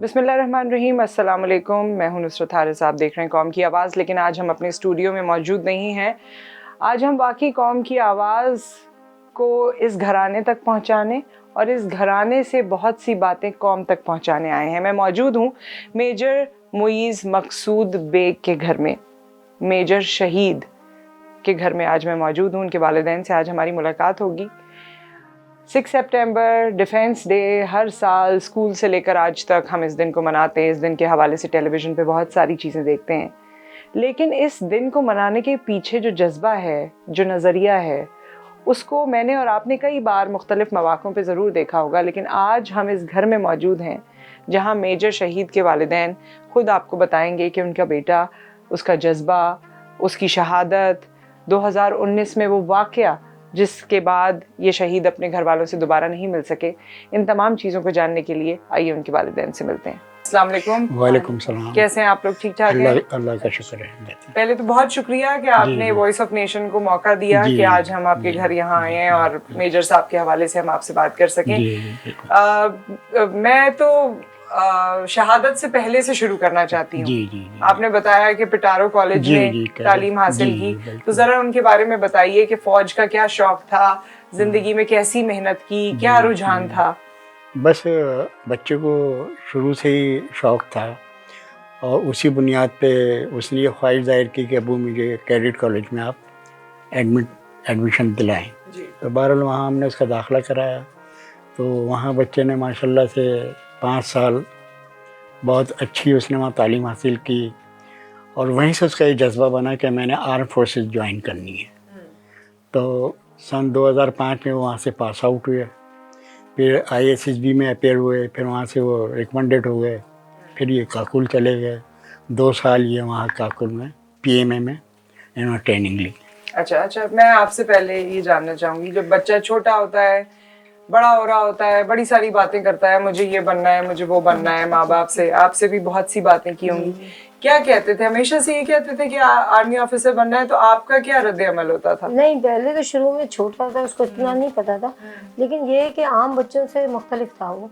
بسم اللہ الرحمن الرحیم. السلام علیکم. میں ہوں نصرت حارث. آپ دیکھ رہے ہیں قوم کی آواز. لیکن آج ہم اپنے اسٹوڈیو میں موجود نہیں ہیں. آج ہم واقعی قوم کی آواز کو اس گھرانے تک پہنچانے اور اس گھرانے سے بہت سی باتیں قوم تک پہنچانے آئے ہیں. میں موجود ہوں میجر معیز مقصود بیگ کے گھر میں, میجر شہید کے گھر میں آج میں موجود ہوں. ان کے والدین سے آج ہماری ملاقات ہوگی. 6 سپٹمبر ڈیفینس ڈے, ہر سال اسکول سے لے کر آج تک ہم اس دن کو مناتے ہیں. اس دن کے حوالے سے ٹیلی ویژن پہ بہت ساری چیزیں دیکھتے ہیں, لیکن اس دن کو منانے کے پیچھے جو جذبہ ہے, جو نظریہ ہے, اس کو میں نے اور آپ نے کئی بار مختلف مواقعوں پہ ضرور دیکھا ہوگا. لیکن آج ہم اس گھر میں موجود ہیں جہاں میجر شہید کے والدین خود آپ کو بتائیں گے کہ ان کا بیٹا, اس کا جذبہ, اس کی شہادت, 2019 میں وہ واقعہ جس کے بعد یہ شہید اپنے گھر والوں سے دوبارہ نہیں مل سکے, ان تمام چیزوں کو جاننے کے لیے آئیے ان کے والدین سے ملتے ہیں. السلام علیکم. وعلیکم السلام. کیسے ہیں آپ لوگ؟ ٹھیک ٹھاک ہیں؟ اللہ کا شکر ہے. پہلے تو بہت شکریہ کہ آپ نے وائس آف نیشن کو موقع دیا کہ آج ہم آپ کے گھر یہاں آئے ہیں اور میجر صاحب کے حوالے سے ہم آپ سے بات کر سکیں. میں تو شہادت سے پہلے سے شروع کرنا چاہتی ہوں. آپ نے بتایا کہ پٹارو کالج میں تعلیم حاصل کی, تو ذرا ان کے بارے میں بتائیے کہ فوج کا کیا شوق تھا, زندگی میں کیسی محنت کی, کیا رجحان تھا؟ بس بچے کو شروع سے ہی شوق تھا اور اسی بنیاد پہ اس نے یہ خواہش ظاہر کی کہ ابو مجھے کیڈٹ کالج میں آپ ایڈمیشن دلائیں. تو بہرحال وہاں ہم نے اس کا داخلہ کرایا. تو وہاں بچے نے ماشاءاللہ سے 5 سال بہت اچھی اس نے وہاں تعلیم حاصل کی اور وہیں سے اس کا یہ جذبہ بنا کہ میں نے آرم فورسز جوائن کرنی ہے. تو سن 2005 میں وہاں سے پاس آؤٹ ہوئے, پھر ISSB میں اپیئر ہوئے, پھر وہاں سے وہ ریکمنڈیڈ ہو گئے, پھر یہ کاکل چلے گئے. 2 سال یہ وہاں کاکل میں PMA میں انہوں نے ٹریننگ لی. اچھا, میں آپ سے پہلے یہ جاننا چاہوں گی, جب بچہ چھوٹا ہوتا ہے, بڑا ہو رہا ہوتا ہے, بڑی ساری باتیں کرتا ہے, مجھے یہ بننا ہے, مجھے وہ بننا ہے, ماں باپ سے آپ سے بھی بہت سی باتیں کی ہوں گی, کیا کہتے تھے؟ ہمیشہ سے یہ کہتے تھے کہ آرمی آفیسر بننا ہے, تو آپ کا کیا رد عمل ہوتا تھا؟ نہیں, پہلے تو شروع میں چھوٹا تھا, اس کو اتنا نہیں پتا تھا, لیکن یہ کہ عام بچوں سے مختلف تھا. وہ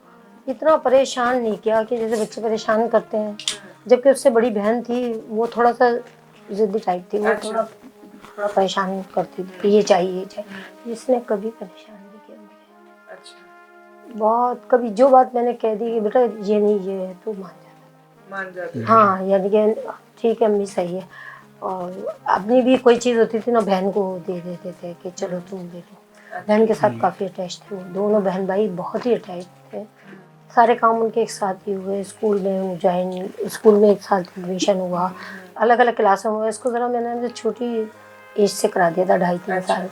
اتنا پریشان نہیں کیا کہ جیسے بچے پریشان کرتے ہیں, جبکہ اس سے بڑی بہن تھی, وہ تھوڑا سا ضدی ٹائپ تھی, وہ تھوڑا پریشان کرتی تھی کہ یہ چاہیے یہ چاہیے. اس نے کبھی پریشان نہیں کیا مجھے. بہت کبھی جو بات میں نے کہہ دی کہ بیٹا یہ نہیں یہ ہے, تو مان جاتا. ہاں, یعنی کہ ٹھیک ہے امی صحیح ہے. اور اپنی بھی کوئی چیز ہوتی تھی نا, بہن کو دے دیتے تھے کہ چلو تم دے دو. بہن کے ساتھ کافی اٹیچ تھے, وہ دونوں بہن بھائی بہت ہی اٹیچ تھے. سارے کام ان کے ایک ساتھ ہی ہوئے. اسکول میں جوائن, اسکول میں ایک ساتھ ایڈمیشن ہوا, الگ الگ کلاسوں میں. اس کو ذرا میں نے چھوٹی ایج سے کرا دیا تھا, 2.5-3 سال.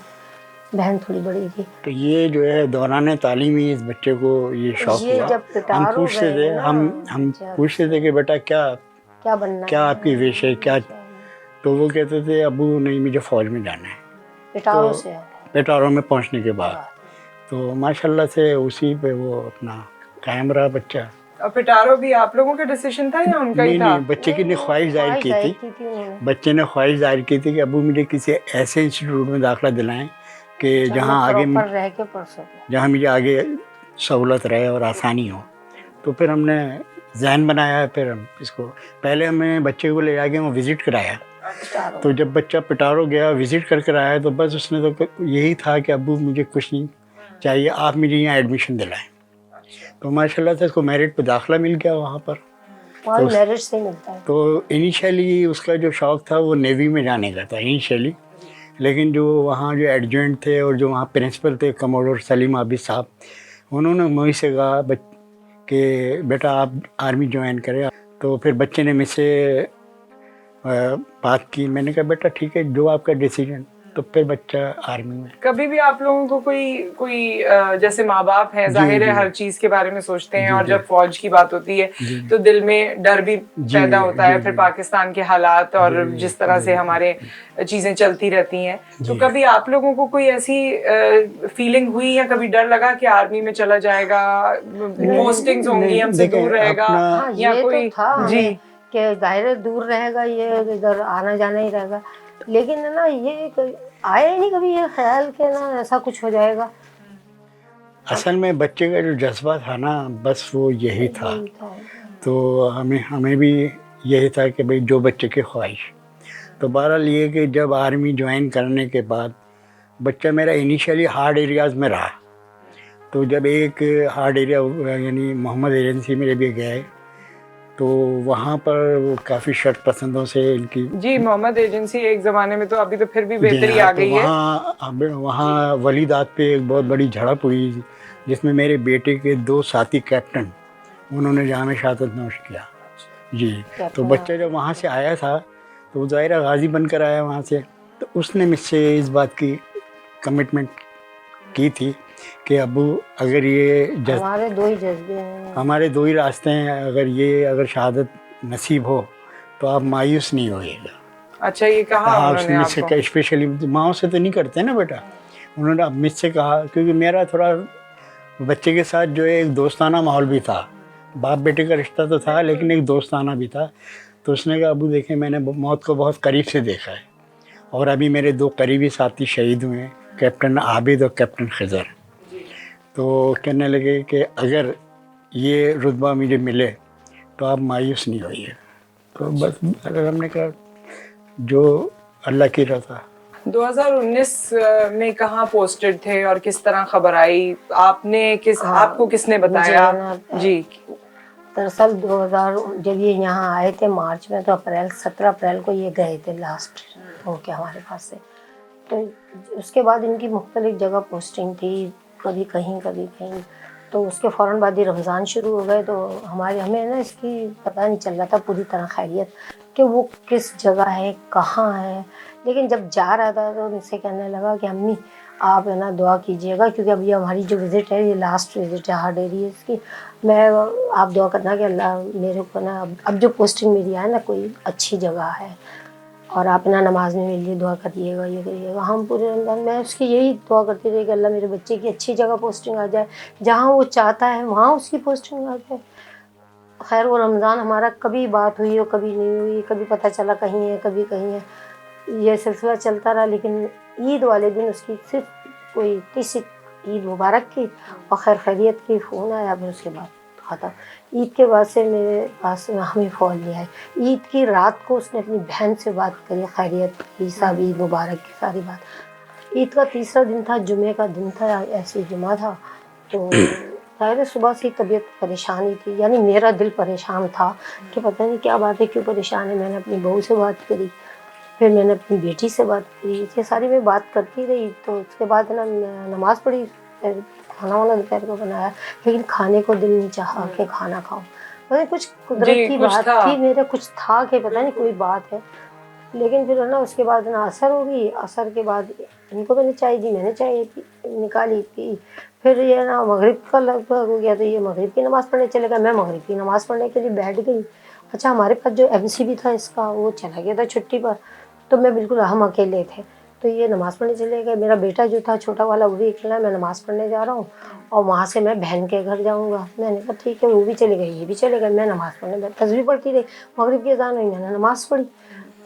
بہن تھوڑی بڑی تھی. تو یہ جو ہے دوران تعلیمی اس بچے کو یہ شوق ہوا. ہم پوچھتے تھے ہم پوچھتے تھے کہ بیٹا کیا بننا, کیا آپ کی وش ہے, کیا, تو وہ کہتے تھے ابو نہیں مجھے فوج میں جانا ہے. پٹارو میں پہنچنے کے بعد تو ماشاءاللہ سے اسی پہ وہ اپنا قائم رہا بچہ. اور پٹارو بھی آپ لوگوں کا ڈیسیژن تھا یا ان کا ہی تھا؟ نہیں, بچے کی نے خواہش ظاہر کی تھی. بچے نے خواہش ظاہر کی تھی کہ ابو مجھے کسی ایسے انسٹیٹیوٹ میں داخلہ دلائیں کہ جہاں مجھے آگے سہولت رہے اور آسانی ہو. تو پھر ہم نے ذہن بنایا, پھر ہم اس کو پہلے ہمیں بچے کو لے جا کے وہاں وزٹ کرایا. تو جب بچہ پٹارو گیا وزٹ کر کر آیا, تو بس اس نے تو یہی تھا کہ ابو مجھے کچھ نہیں چاہیے, آپ مجھے یہاں ایڈمیشن دلائیں. تو ماشاءاللہ سے اس کو میرٹ پہ داخلہ مل گیا وہاں پر. تو انیشیلی اس کا جو شوق تھا وہ نیوی میں جانے کا تھا انیشیلی, لیکن جو وہاں جو ایڈجوائنٹ تھے اور جو وہاں پرنسپل تھے کموڈور سلیم عابد صاحب, انہوں نے مجھ سے کہا کہ بیٹا آپ آرمی جوائن کریں. تو پھر بچے نے مجھ سے بات کی, میں نے کہا بیٹا ٹھیک ہے جو آپ کا ڈیسیجن. تو پھر بچہ آرمی میں. کبھی بھی آپ لوگوں کو کوئی جیسے ماں باپ ہیں, ظاہر ہے ہر چیز کے بارے میں سوچتے ہیں, اور جب فوج کی بات ہوتی ہے تو دل میں ڈر بھی پیدا ہوتا ہے. پھر پاکستان کے حالات اور جس طرح سے ہمارے چیزیں چلتی رہتی ہیں, تو کبھی آپ لوگوں کو کوئی ایسی فیلنگ ہوئی یا کبھی ڈر لگا کہ آرمی میں چلا جائے گا, پوسٹنگز ہوں گی, ہم سے دور رہے گا, یا کوئی جی کہ ظاہر دور رہے گا, یہ ادھر آنا جانا ہی رہے گا, لیکن نا یہ آیا ہی نہیں کبھی یہ خیال کہ نا ایسا کچھ ہو جائے گا. اصل میں بچے کا جو جذبہ تھا نا, بس وہ یہی تھا. تو ہمیں بھی یہی تھا کہ بھئی جو بچے کی خواہش. تو بہرحال یہ کہ جب آرمی جوائن کرنے کے بعد بچہ میرا انیشیلی ہارڈ ایریاز میں رہا. تو جب ایک ہارڈ ایریا یعنی محمد ایجنسی میں جب یہ گئے تو وہاں پر وہ کافی شرط پسندوں سے ان کی جی محمد ایجنسی ایک زمانے میں تو ابھی تو پھر بھی بہتری آ گئی ہے. وہاں ولیدات پہ ایک بہت بڑی جھڑپ ہوئی جس میں میرے بیٹے کے 2 ساتھی کیپٹن انہوں نے جام شہادت نوش کیا. جی تو بچہ جب وہاں سے آیا تھا تو وہ ظاہرہ غازی بن کر آیا وہاں سے. تو اس نے مجھ سے اس بات کی کمٹمنٹ کی تھی کہ ابو اگر یہ ہمارے 2 ہی جذبے ہیں, ہمارے 2 ہی راستے ہیں, اگر شہادت نصیب ہو تو آپ مایوس نہیں ہوئیے گا. اچھا یہ کہا ہاں, انہوں اس نے نے مجھ آپ سے کو؟ کہا, اسپیشلی ماؤں سے تو نہیں کرتے نا بیٹا, انہوں نے اب مجھ سے کہا کیونکہ میرا تھوڑا بچے کے ساتھ جو ہے ایک دوستانہ ماحول بھی تھا. باپ بیٹے کا رشتہ تو تھا لیکن ایک دوستانہ بھی تھا. تو اس نے کہا ابو دیکھیں میں نے موت کو بہت قریب سے دیکھا ہے اور ابھی میرے 2 قریبی ساتھی شہید ہوئے ہیں, کیپٹن عابد اور کیپٹن خضر. تو کہنے لگے کہ اگر یہ رتبہ مجھے ملے تو آپ مایوس نہیں ہوئیے. تو بس اگر ہم نے کہا جو اللہ کی رضا. 2019 میں کہاں پوسٹڈ تھے اور کس طرح خبر آئی؟ آپ کو کس نے بتایا؟ جی دراصل 2000 جب یہ یہاں آئے تھے مارچ میں تو 17 اپریل کو یہ گئے تھے لاسٹ ہو کے ہمارے پاس سے. تو اس کے بعد ان کی مختلف جگہ پوسٹنگ تھی, کبھی کہیں کبھی کہیں. تو اس کے فوراً بعد ہی رمضان شروع ہو گئے تو ہمیں نا اس کی پتہ نہیں چل رہا تھا پوری طرح خیریت کہ وہ کس جگہ ہے, کہاں ہے. لیکن جب جا رہا تھا تو مجھ سے کہنے لگا کہ امی آپ ہے نا دعا کیجیے گا کیونکہ اب یہ ہماری جو وزٹ ہے یہ لاسٹ وزٹ ہے ہارڈ ایریاز کی. میں آپ دعا کرنا کہ اللہ میرے کو نا اب جو پوسٹنگ میری ہے نا کوئی اچھی جگہ ہے اور آپ نا نماز میں میرے لیے دعا کریے گا, یہ کریے گا. ہم پورے رمضان میں اس کی یہی دعا کرتی رہی کہ اللہ میرے بچے کی اچھی جگہ پوسٹنگ آ جائے, جہاں وہ چاہتا ہے وہاں اس کی پوسٹنگ آ جائے. خیر وہ رمضان ہمارا کبھی بات ہوئی اور کبھی نہیں ہوئی, کبھی پتہ چلا کہیں ہے کبھی کہیں ہے, یہ سلسلہ چلتا رہا. لیکن عید والے دن اس کی صرف کوئی تیسری عید مبارک کی اور خیر خیریت کی فون آیا, پھر اس کے بعد ختم. عید کے بعد سے میرے پاس ہمیں فون لیا ہے. عید کی رات کو اس نے اپنی بہن سے بات کری, خیریت کی, سب عید مبارک کی ساری بات. عید کا تیسرا دن تھا, جمعے کا دن تھا, ایسے جمعہ تھا. تو ظاہر صبح سے طبیعت پریشانی تھی, یعنی میرا دل پریشان تھا کہ پتہ نہیں کیا بات ہے, کیوں پریشان ہے. میں نے اپنی بہو سے بات کری, پھر میں نے اپنی بیٹی سے بات کی, یہ ساری میں بات کرتی رہی. تو اس کے بعد نا نماز پڑھی, کھانا وانا دوپہر کو بنایا, لیکن کھانے کو دل نہیں چاہا کہ کھانا کھاؤں. پتہ نہیں کچھ قدرت کی بات تھی, میرے کچھ تھا کہ پتہ نہیں کوئی بات ہے. لیکن پھر نا اس کے بعد نا عصر ہوگی, عصر کے بعد ان کو میں نے چائے دی, میں نے چائے نکالی پی. پھر یہ نا مغرب کا لگ بھگ ہو گیا تو یہ مغرب کی نماز پڑھنے چلے گئے, میں مغرب کی نماز پڑھنے کے لیے بیٹھ گئی. اچھا ہمارے پاس جو MC بھی تھا اس کا وہ چلا گیا تھا چھٹی پر, تو میں بالکل ہم اکیلے تھے. تو یہ نماز پڑھنے چلے گئے. میرا بیٹا جو تھا چھوٹا والا وہ بھی اکیلا, میں نماز پڑھنے جا رہا ہوں اور وہاں سے میں بہن کے گھر جاؤں گا. میں نے کہا ٹھیک ہے, وہ بھی چلے گئے یہ بھی چلے گئے. میں نماز پڑھنے تسبیح پڑھتی رہی, مغرب کی اذان ہوئی, میں نے نماز پڑھی.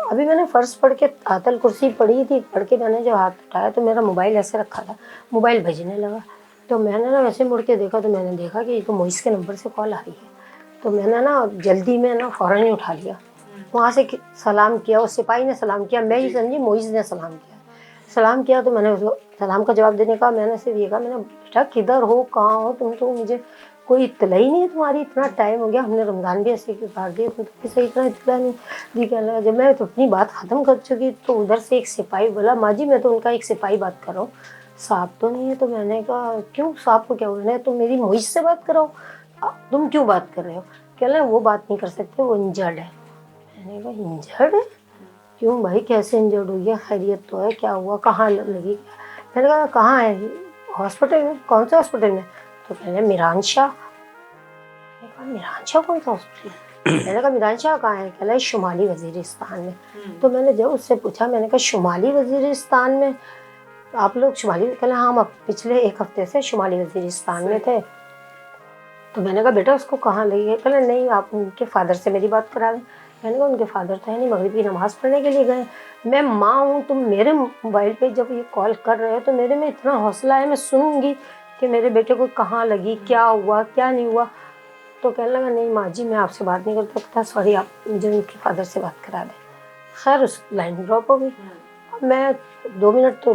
ابھی میں نے فرض پڑھ کے آیت الکرسی پڑھی تھی, پڑھ کے میں نے جو ہاتھ اٹھایا تو میرا موبائل ایسے رکھا تھا, موبائل بجنے لگا. تو میں نے نا ویسے مڑ کے دیکھا تو میں نے دیکھا کہ یہ تو معیز کے نمبر سے کال آ رہی ہے. تو میں نے نا جلدی میں نا فوراً ہی اٹھا لیا, وہاں سے سلام کیا, اس سپاہی نے سلام کیا, میں ہی سمجھی معیز نے سلام کیا. سلام کیا تو میں نے اس کو سلام کا جواب دینے کا, میں نے صرف یہ کہا, میں نے بیٹا کدھر ہو, کہاں ہو تم, تو مجھے کوئی اطلاع ہی نہیں ہے تمہاری, اتنا ٹائم ہو گیا, ہم نے رمضان بھی ایسے گزار دیا, تم تو کسی اتنا اطلاع نہیں. جی کہنے لگا, جب میں تو اپنی بات ختم کر چکی تو ادھر سے ایک سپاہی بولا, ماں جی میں تو ان کا ایک سپاہی بات کر رہا ہوں, صاحب تو نہیں ہے. تو میں نے کہا کیوں, صاحب کو کیا بولنا ہے, تم میری معیز سے بات کراؤ, تم کیوں بات کر رہے ہو. کہنے لگا وہ بات نہیں کر سکتے, وہ انجرڈ ہے. میں نے کہا انجرڈ ہے, کیوں بھائی کیسے انجرڈ ہوئی ہے, خیریت تو ہے, کیا ہوا, کہاں لگی. میں نے کہا کہاں ہے, ہاسپٹل میں, کون سے ہاسپٹل میں. تو کہنے میران شاہ. میں نے کہا میران شاہ کون سا ہاسپٹل ہے. میں نے کہا میران شاہ کہاں ہے. کہہ لگا شمالی وزیرستان میں. تو میں نے جب اس سے پوچھا, میں نے کہا شمالی وزیرستان میں آپ لوگ شمالی, کہنا ہم پچھلے 1 ہفتے سے شمالی وزیرستان میں تھے. تو میں نے کہا بیٹا اس کو کہاں لگی ہے. کہنا نہیں آپ ان کے فادر سے میری بات کرا دیں. میں نے کہا ان کے فادر تو ہے نہیں, مغرب کی نماز پڑھنے کے لیے گئے. میں ماں ہوں, تم میرے موبائل پہ جب یہ کال کر رہے ہو تو میرے میں اتنا حوصلہ ہے, میں سنوں گی کہ میرے بیٹے کو کہاں لگی, کیا ہوا, کیا نہیں ہوا. تو کہنے لگا نہیں ماں جی میں آپ سے بات نہیں کرتا تھا, سوری آپ مجھے ان کے فادر سے بات کرا دیں. خیر اس لائن ڈراپ ہو گئی. اب میں 2 منٹ تو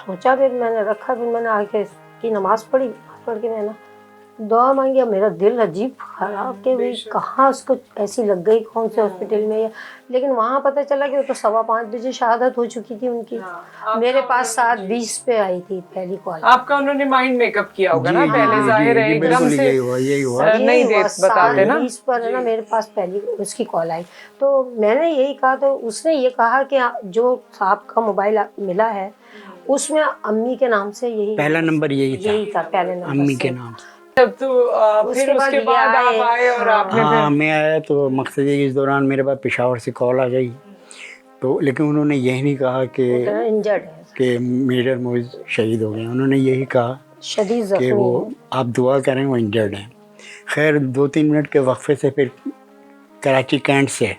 سوچا, پھر میں نے رکھا, پھر میں نے آ کے اس کی نماز پڑھی, پڑھ کے میں نے دعا مانگی. میرا دل عجیب خراب کہ کہاں اس کو ایسی لگ گئی, کون سے ہاسپٹل میں. لیکن وہاں پتہ چلا کہ وہ تو 5:15 بجے شہادت ہو چکی تھی ان کی. میرے پاس 7:20 پہ آئی تھی پہلی کال. آپ کا انہوں نے مائنڈ میک اپ کیا ہوگا نا پہلے, ظاہر ہے ایک دم سے یہی ہوا نہیں دیکھ بتاتے نا. 7:20 پر ہے نا میرے پاس پہلی اس کی کال آئی. تو میں نے یہی کہا, تو اس نے یہ کہا کہ جو صاحب کا موبائل ملا ہے اس میں امی کے نام سے یہی پہلا نمبر یہی تھا پہلے نمبر امی سے. کے نام. تب تو پھر اس کے بعد آپ آئے اور آپ نے ہاں میں آیا تو مقصد یہ اس دوران میرے پاس پشاور سے کال آ گئی. تو لیکن انہوں نے یہی نہیں کہا کہ میجر موئز شہید ہو گئے. انہوں نے یہی کہا شدید کہ وہ آپ دعا کریں وہ انجرڈ ہیں. خیر 2-3 منٹ کے وقفے سے پھر کراچی کینٹ سے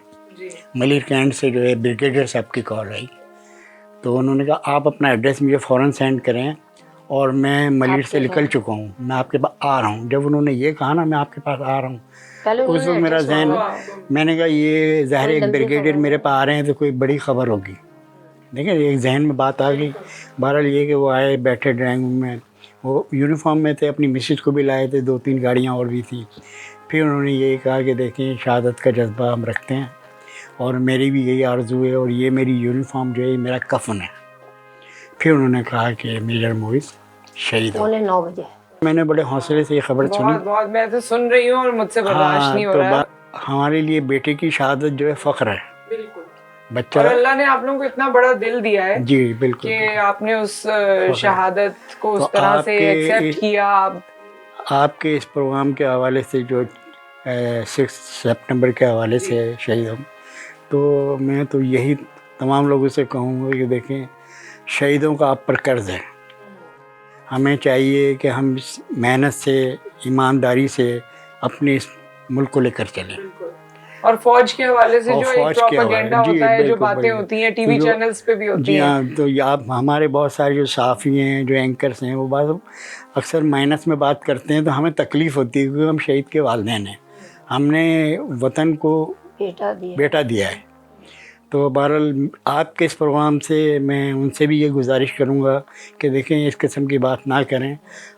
ملیر کینٹ سے جو ہے بریگیڈیئر صاحب کی کال آئی. تو انہوں نے کہا آپ اپنا ایڈریس مجھے فوراً سینڈ کریں اور میں ملیر سے نکل چکا ہوں, میں آپ کے پاس آ رہا ہوں. جب انہوں نے یہ کہا نا میں آپ کے پاس آ رہا ہوں, اس وقت میرا ذہن, میں نے کہا یہ ظاہر ایک بریگیڈیئر میرے پاس آ رہے ہیں تو کوئی بڑی خبر ہوگی. دیکھیں ایک ذہن میں بات آ گئی. بہرحال یہ کہ وہ آئے, بیٹھے ڈرائنگ روم میں, وہ یونیفارم میں تھے, اپنی مسز کو بھی لائے تھے, 2-3 گاڑیاں اور بھی تھیں. پھر انہوں نے یہی کہا کہ دیکھیں شہادت کا جذبہ ہم رکھتے ہیں اور میری بھی یہی آرزو ہے اور یہ میری یونیفارم جو ہے میرا کفن ہے. پھر انہوں نے کہا کہ میجر موئز شہید ہو. 9 بجے میں نے بڑے حوصلے سے یہ خبر سنی. بہت میں تو سن رہی ہوں اور مجھ سے برداشت نہیں ہو رہا ہے. ہمارے لیے بیٹے کی شہادت جو ہے فخر ہے. بالکل. بچہ, اور اللہ نے آپ لوگوں کو اتنا بڑا دل دیا ہے جی بالکل, کہ آپ نے اس شہادت کو اس طرح سے ایکسیپٹ کیا. آپ کے اس پروگرام کے حوالے سے جو 6 سپٹمبر کے حوالے سے شہید ہوں, تو میں تو یہی تمام لوگوں سے کہوں گا کہ دیکھیں شہیدوں کا آپ پر قرض ہے. ہمیں چاہیے کہ ہم محنت سے, ایمانداری سے اپنے اس ملک کو لے کر چلیں. اور فوج کے حوالے سے جو ایک پروپیگنڈا ہوتا ہے, جو باتیں ہوتی ہیں ٹی وی چینلز پہ بھی ہوتی ہیں. جی ہاں, تو آپ ہمارے بہت سارے جو صحافی ہیں, جو اینکرز ہیں, وہ بعض اکثر مائنس میں بات کرتے ہیں تو ہمیں تکلیف ہوتی ہے کیونکہ ہم شہید کے والدین ہیں, ہم نے وطن کو بیٹا دیا ہے. تو بہرحال آپ کے اس پروگرام سے میں ان سے بھی یہ گزارش کروں گا کہ دیکھیں اس قسم کی بات نہ کریں.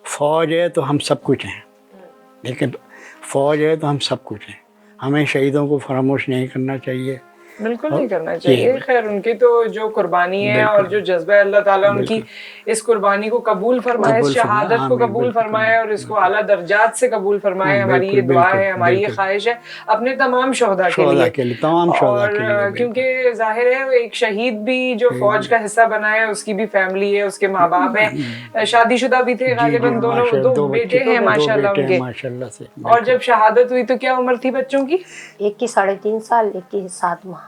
فوج ہے تو ہم سب کچھ ہیں, لیکن فوج ہے تو ہم سب کچھ ہیں. ہمیں شہیدوں کو فراموش نہیں کرنا چاہیے. بالکل نہیں کرنا چاہیے. خیر ان کی تو جو قربانی ہے اور جو جذبہ ہے, اللہ تعالیٰ ان کی اس قربانی کو قبول فرمائے, اس شہادت کو قبول فرمائے اور اس کو اعلیٰ درجات سے قبول فرمائے. ہماری یہ دعا ہے, ہماری یہ خواہش ہے اپنے تمام شہداء کے لیے. اور کیونکہ ظاہر ہے ایک شہید بھی جو فوج کا حصہ بنا ہے, اس کی بھی فیملی ہے, اس کے ماں باپ ہیں, شادی شدہ بھی تھے غالباً, 2 بیٹے ہیں ماشاءاللہ ان کے. اور جب شہادت ہوئی تو کیا عمر تھی بچوں کی؟ ایک کی 3.5 سال, ایک کی 7 ماہ.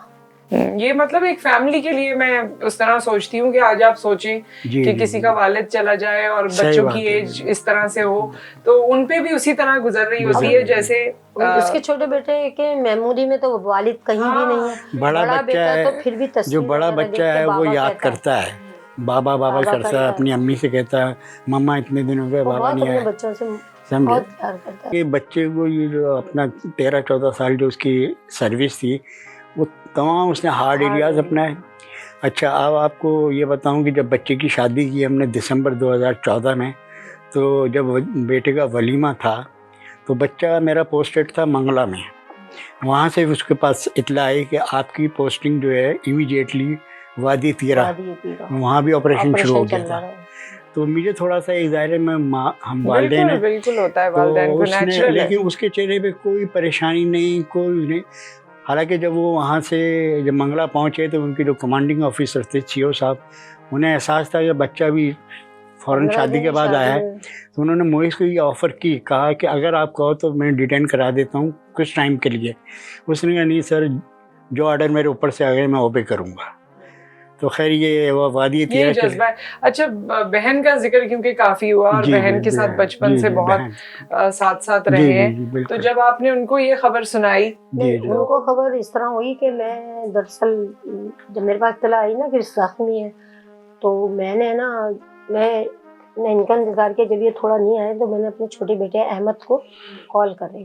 یہ مطلب ایک فیملی کے لیے میں اس طرح سوچتی ہوں کہ آج آپ سوچیں کہ کسی کا والد چلا جائے اور بچوں کی ایج اس طرح سے ہو, تو ان پہ بھی اسی طرح گزر رہی ہوتی ہے جیسے اس کے چھوٹے بیٹے کے میموری میں تو والد کہیں بھی نہیں ہے. بڑا بیٹا تو پھر بھی جو بڑا بچہ ہے وہ یاد کرتا ہے, بابا بابا کرتا ہے, اپنی امی سے کہتا ہے مما اتنے دن ہو گئے بابا نہیں آیا. بچوں سے سمجھے کہ بچے کو یہ جو اپنا 13-14 سال جو اس کی سروس تھی وہ تمام اس نے ہارڈ ایریاز اپنائے. اچھا اب آپ کو یہ بتاؤں کہ جب بچے کی شادی کی ہم نے دسمبر 2014 میں, تو جب بیٹے کا ولیمہ تھا تو بچہ میرا پوسٹڈ تھا منگلہ میں. وہاں سے اس کے پاس اطلاع آئی کہ آپ کی پوسٹنگ جو ہے امیڈیٹلی وادی تیرہ, وہاں بھی آپریشن شروع ہو گیا تھا. تو مجھے تھوڑا سا ایک ظاہر ہے میں ہم والدین ہیں, بالکل ہوتا ہے والدین کو نیچرل, لیکن اس کے چہرے پہ کوئی پریشانی نہیں, کوئی نہیں. حالانکہ جب وہ وہاں سے جب منگلہ پہنچے تو ان کے جو کمانڈنگ آفیسر تھے CO صاحب, انہیں احساس تھا کہ بچہ بھی فوراً شادی کے بعد آیا ہے, تو انہوں نے موئز کو یہ آفر کی, کہا کہ اگر آپ کہو تو میں ڈیٹین کرا دیتا ہوں کچھ ٹائم کے لیے. اس نے کہا نہیں سر, جو آرڈر میرے اوپر سے آ گئے میں اوبے کروں گا. تو خیر یہ وادی تیرہ جذبہ ہے. اچھا بہن کا ذکر کیونکہ کافی ہوا اور بہن کے ساتھ بچپن سے بہت ساتھ رہے ہیں, تو جب آپ نے ان کو یہ خبر سنائی, ان کو خبر اس طرح ہوئی کہ میں دراصل جب میرے پاس اطلاع آئی نا کہ زخمی ہے, تو میں نے نا میں ان کا انتظار کیا. جب یہ تھوڑا نہیں آئے تو میں نے اپنے چھوٹے بیٹے احمد کو کال کر رہی,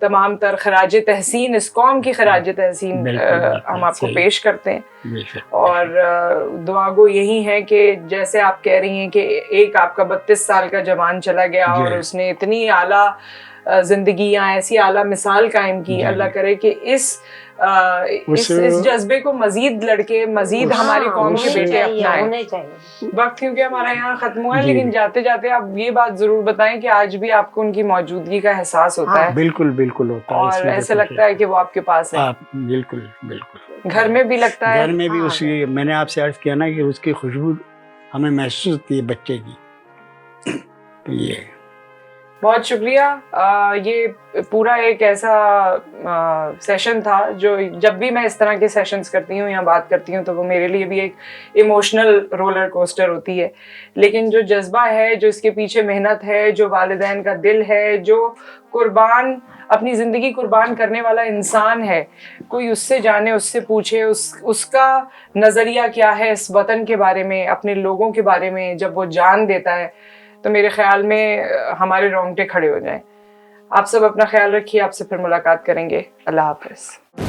تمام تر خراج تحسین، اس قوم کی خراج تحسین ہم آپ کو پیش کرتے ہیں، اور دعا گو یہی ہے کہ جیسے آپ کہہ رہی ہیں کہ ایک آپ کا 32 سال کا جوان چلا گیا اور اس نے اتنی اعلیٰ زندگیاں، ایسی اعلیٰ مثال قائم کی، اللہ کرے کہ اس جذبے کو مزید لڑکے، مزید ہماری قوم کے بیٹے اپنائیں۔ وقت کیونکہ ہمارا یہاں ختم ہوا ہے، لیکن جاتے جاتے آپ یہ بات ضرور بتائیں کہ آج بھی آپ کو ان کی موجودگی کا احساس ہوتا ہے؟ بالکل بالکل ہوتا ہے، اور ایسا لگتا ہے کہ وہ آپ کے پاس ہے؟ بالکل بالکل، گھر میں بھی لگتا ہے؟ گھر میں بھی اس کی، میں نے آپ سے عرض کیا نا کہ اس کی خوشبو ہمیں محسوس ہوتی ہے بچے کی، تو یہ بہت شکریہ۔ یہ پورا ایک ایسا سیشن تھا جو جب بھی میں اس طرح کے سیشنز کرتی ہوں یا بات کرتی ہوں تو وہ میرے لیے بھی ایک ایموشنل رولر کوسٹر ہوتی ہے، لیکن جو جذبہ ہے، جو اس کے پیچھے محنت ہے، جو والدین کا دل ہے، جو قربان، اپنی زندگی قربان کرنے والا انسان ہے، کوئی اس سے جانے، اس سے پوچھے اس کا نظریہ کیا ہے اس وطن کے بارے میں، اپنے لوگوں کے بارے میں، جب وہ جان دیتا ہے تو میرے خیال میں ہمارے رونگٹے کھڑے ہو جائیں۔ آپ سب اپنا خیال رکھیے، آپ سے پھر ملاقات کریں گے۔ اللہ حافظ۔